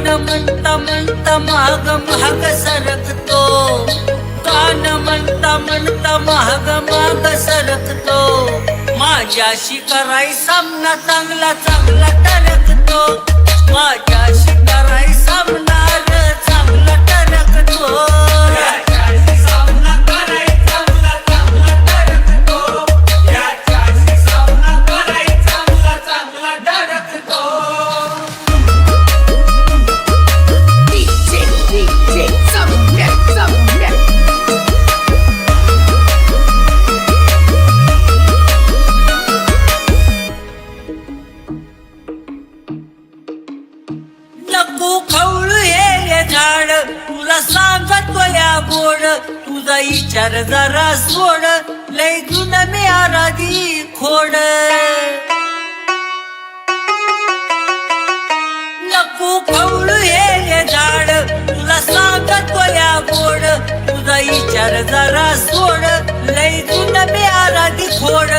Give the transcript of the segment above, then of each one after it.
म्हणता म्हणता महाग महाग सरकतो, गाण म्हणता म्हणता महाग महाग सरकतो, माझ्याशी कराय सामना चांगला चांगला टरकतो, माझ्याशी कराय सामना चांगला टरकतो, नको खवळू हे झाड तुला सांगतो या गोड, तुझा विचार जरा सोड, लय जुन मी आराधी खोड, नको खवळू हे झाड तुला सांगतो या गोड, तुझा विचार जरा सोड, लय जुन मी आराधी खोड,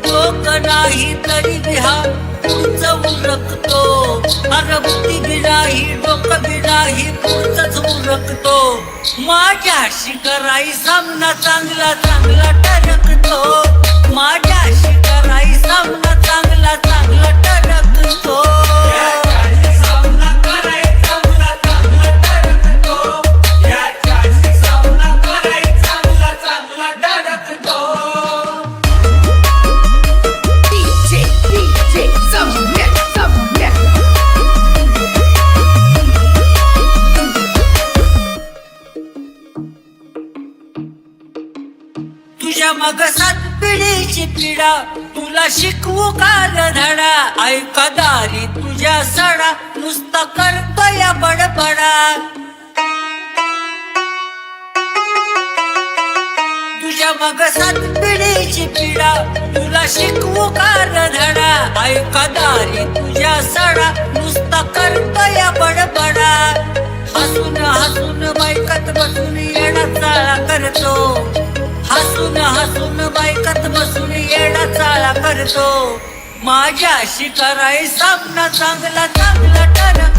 लोक नाही तरी बिहा पुढचं उरकतो, अरे बुद्धी बी नाही डोकं बी नाही पुढचंच उरकतो, माझ्याशी कराई सामना चांगला चांगला टरकतो, माझ्याशी कराई सामना चांगला चांगला टरकतो, तुझ्या मग सात पिढीची पिढा तुला शिकवू काल धडा, ऐका दारी तुझ्या सडा नुसता करतोय बडबडा, तुझ्या मग सात पिढीची पिढा तुला शिकवू काल धडा, ऐका दारी तुझ्या सडा नुसता करतोय बडबडा, हसून हसून बायकत बसून येडा चाळा करतो, हसून हसून बायकत बसून येडा चाळा करतो, माझ्याशी कराय सामना चांगला चांगला टरक